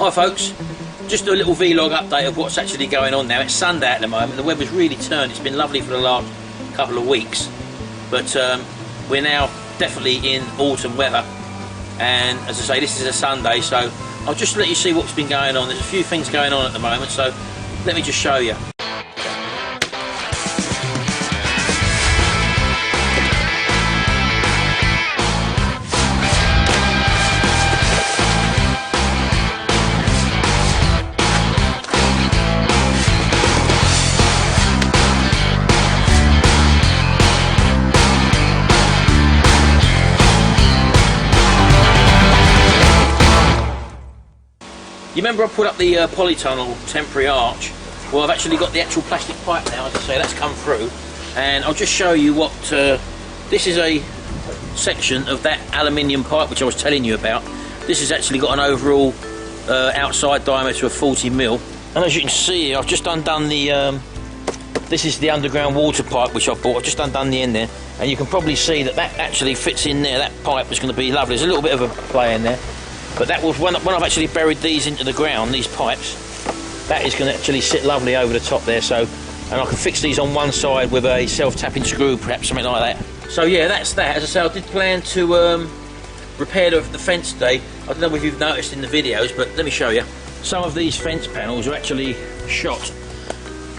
Hi folks, just a little vlog update of what's actually going on now. It's Sunday at the moment, the weather's really turned. It's been lovely for the last couple of weeks, but we're now definitely in autumn weather, and as I say, this is a Sunday, so I'll just let you see what's been going on. There's a few things going on at the moment, so let me just show you. You remember I put up the Polytunnel temporary arch? Well, I've actually got the actual plastic pipe now, as I say, that's come through, and I'll just show you what this is a section of that aluminium pipe which I was telling you about. This has actually got an overall outside diameter of 40mm, and as you can see here, I've just undone the this is the underground water pipe which I bought. I've just undone the end there, and you can probably see that that actually fits in there. That pipe is going to be lovely. There's a little bit of a play in there, but that was when I've actually buried these into the ground, these pipes, that is going to actually sit lovely over the top there. So, and I can fix these on one side with a self-tapping screw, perhaps something like that. So yeah, that's that. As I say, I did plan to repair the fence today. I don't know if you've noticed in the videos, but let me show you. Some of these fence panels are actually shot.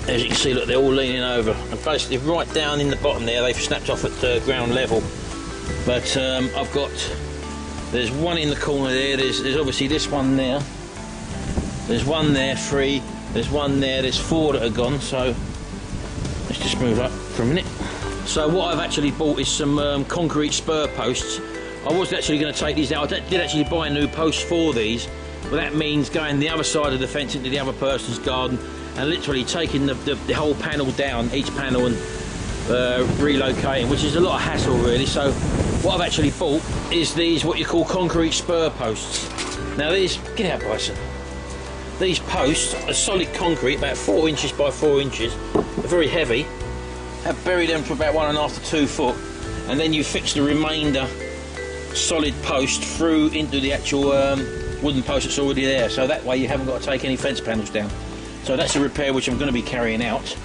As you can see, look, they're all leaning over, and basically right down in the bottom there, they've snapped off at ground level. But I've got, there's one in the corner there, there's obviously this one there, there's one there, 3, there's one there, there's 4 that are gone, so let's just move up for a minute. So what I've actually bought is some concrete spur posts. I was actually going to take these out. I did actually buy a new post for these, but that means going the other side of the fence into the other person's garden and literally taking the whole panel down, each panel, and relocating, which is a lot of hassle really. So what I've actually bought is these, what you call concrete spur posts. Now these, get out Bryson, these posts are solid concrete, about 4 inches by 4 inches, they're very heavy. I've buried them for about 1.5 to 2 foot, and then you fix the remainder solid post through into the actual wooden post that's already there, so that way you haven't got to take any fence panels down. So that's a repair which I'm going to be carrying out.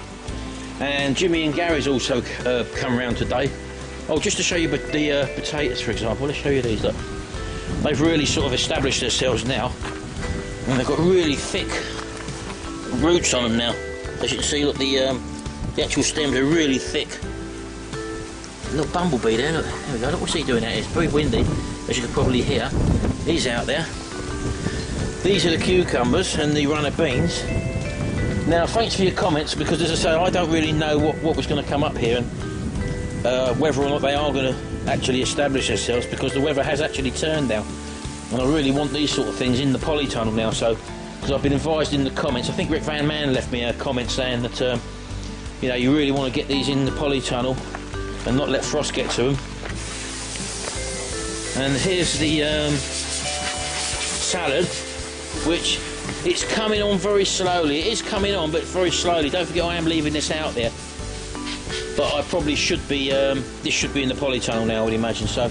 And Jimmy and Gary's also come round today. Oh, just to show you the potatoes, for example, let's show you these. Look, they've really sort of established themselves now, and they've got really thick roots on them now. As you can see, look, the actual stems are really thick. A little bumblebee there, look, there we go. Look, what's he doing out here? It's very windy, as you can probably hear. He's out there. These are the cucumbers and the runner beans. Now, thanks for your comments, because as I say, I don't really know what was going to come up here, and whether or not they are going to actually establish themselves, because the weather has actually turned now, and I really want these sort of things in the Polytunnel now. So, because I've been advised in the comments, I think Rick Van Man left me a comment saying that you know, you really want to get these in the Polytunnel and not let frost get to them. And here's the salad, which it's coming on very slowly. It is coming on, but very slowly. Don't forget, I am leaving this out there, but I probably should be. This should be in the Polytunnel now, I would imagine. So,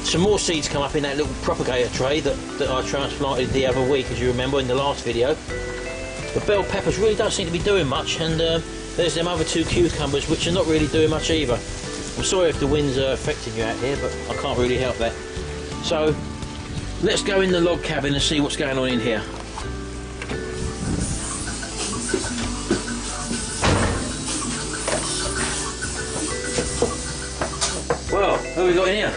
some more seeds come up in that little propagator tray that I transplanted the other week, as you remember in the last video. The bell peppers really don't seem to be doing much, and there's them other 2 cucumbers which are not really doing much either. I'm sorry if the winds are affecting you out here, but I can't really help that. So let's go in the log cabin and see what's going on in here. Well, who have we got in here?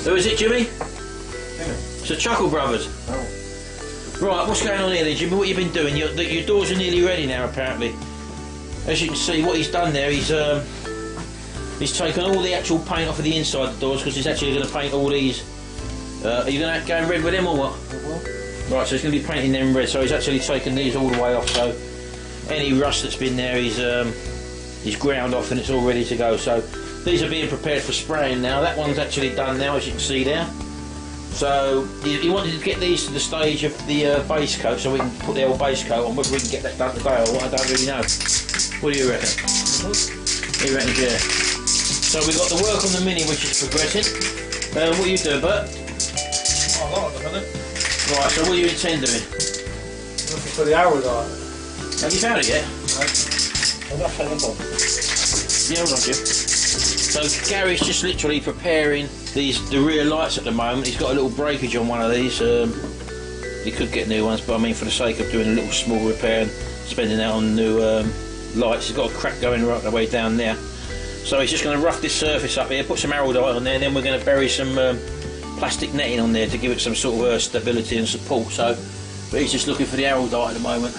Who is it, Jimmy? It's the Chuckle Brothers. Oh. Right, what's going on here then, Jimmy? What have you been doing? Your doors are nearly ready now, apparently. As you can see, what he's done there, he's taken all the actual paint off of the inside of the doors, because he's actually going to paint all these. Are you going to go in red with them or what? Right, so he's going to be painting them red, so he's actually taken these all the way off, so any rust that's been there he's ground off and it's all ready to go. So these are being prepared for spraying now. That one's actually done now, as you can see there. So he wanted to get these to the stage of the base coat, so we can put the old base coat on. Whether we can get that done today or what, I don't really know. What do you reckon? What do you reckon, yeah? So we've got the work on the Mini, which is progressing. What are you doing, Bert? Oh, a lot at the minute. Right, so what do you intend doing? Looking for the arrow dart. Have you found it yet? No. I've not found it. Yeah, hold on, Jim. So Gary's just literally preparing the rear lights at the moment. He's got a little breakage on one of these. He could get new ones, but I mean for the sake of doing a little small repair and spending that on new lights, he's got a crack going right the way down there. So he's just going to rough this surface up here, put some arrow dye on there, and then we're going to bury some plastic netting on there to give it some sort of stability and support. So, but he's just looking for the arrow dye at the moment.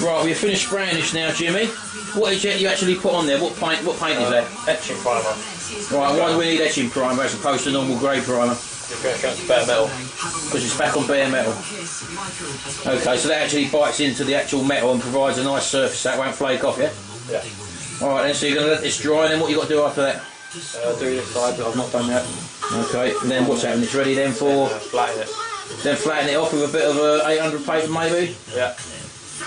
Right, we've finished spraying this now, Jimmy. What is it you actually put on there? What paint is that? Etching primer. Right, why do we need etching primer as opposed to normal grey primer? It's bare metal. Because it's back on bare metal. Okay, so that actually bites into the actual metal and provides a nice surface that won't flake off, yeah? Yeah. Alright then, so you're going to let this dry, and then what you got to do after that? Do this side, but I've not done that. Okay, and then what's happening? It's ready then for... Flatten it. Then flatten it off with a bit of 800 paper maybe? Yeah.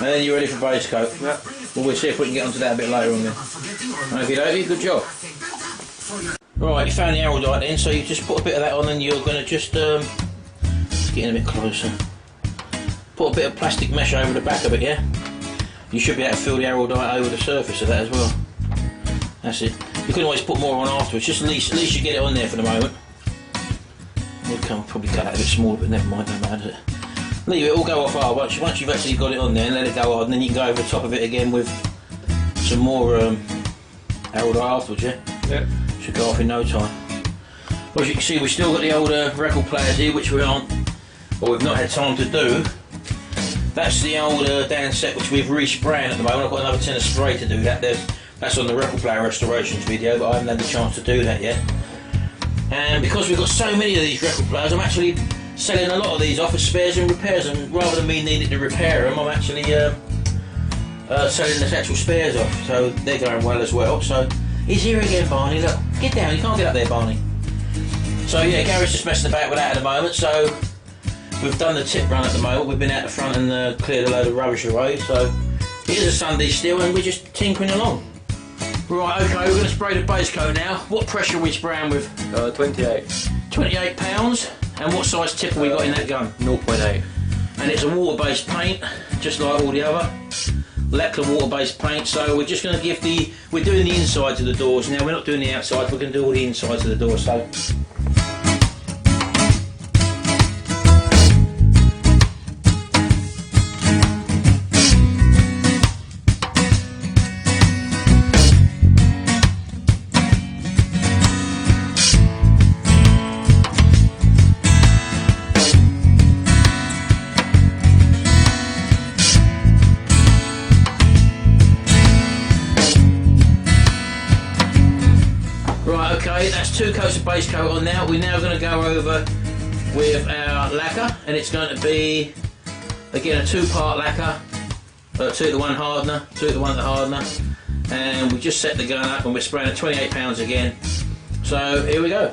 And then you're ready for base coat? Yeah. Well, we'll see if we can get onto that a bit later on then. Okie dokie, good job. Right, you found the arrow dye then, so you just put a bit of that on and you're going to just let's get in a bit closer. Put a bit of plastic mesh over the back of it, yeah? You should be able to fill the arrow dye over the surface of that as well. That's it. You can always put more on afterwards, just at least you get it on there for the moment. We'll probably cut that a bit smaller, but never mind, don't matter, does it? Leave it all go off hard once you've actually got it on there, and let it go hard, and then you can go over the top of it again with some more arrow dye afterwards, yeah? Yeah. Should go off in no time. Well, as you can see, we've still got the old record players here, which we aren't, or we've not had time to do. That's the old Dan set, which we've respraying at the moment. I've got another tin of spray to do that. That's on the record player restorations video, but I haven't had the chance to do that yet. And because we've got so many of these record players, I'm actually selling a lot of these off as spares and repairs, and rather than me needing to repair them, I'm actually selling the actual spares off, so they're going well as well. So he's here again, Barney. Look, get down, you can't get up there, Barney. So yeah, Gary's just messing about with that at the moment. So we've done the tip run at the moment. We've been out the front and cleared a load of rubbish away. So it is a Sunday still, and we're just tinkering along. Right, okay, we're going to spray the base coat now. What pressure are we spraying with? 28. 28 pounds. And what size tip have we got in that gun? 0.8. And it's a water-based paint, just like all the other Leyland water-based paint. So we're just going to give we're doing the insides of the doors now. We're not doing the outside. We're going to do all the insides of the doors. So. Okay, that's 2 coats of base coat on now. We're now going to go over with our lacquer, and it's going to be again a 2-part lacquer, 2 to 1 hardener, 2 to 1 hardener, and we just set the gun up and we're spraying at 28 pounds again. So here we go.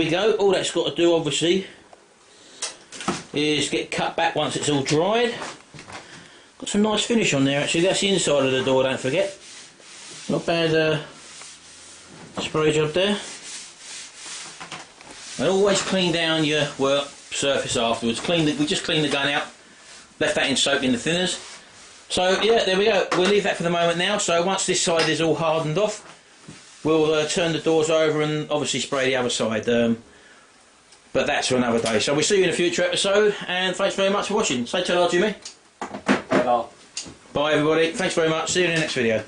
we go. All that's got to do, obviously, is get cut back once it's all dried. Got some nice finish on there, actually. That's the inside of the door, don't forget. Not bad spray job there. And always clean down your work surface afterwards. We just cleaned the gun out, left that in soak in the thinners. So yeah, there we go. We'll leave that for the moment now. So once this side is all hardened off, we'll turn the doors over and obviously spray the other side. But that's for another day. So we'll see you in a future episode, and thanks very much for watching. Say ta-ra, Jimmy. Ta-ra. Bye everybody. Thanks very much. See you in the next video.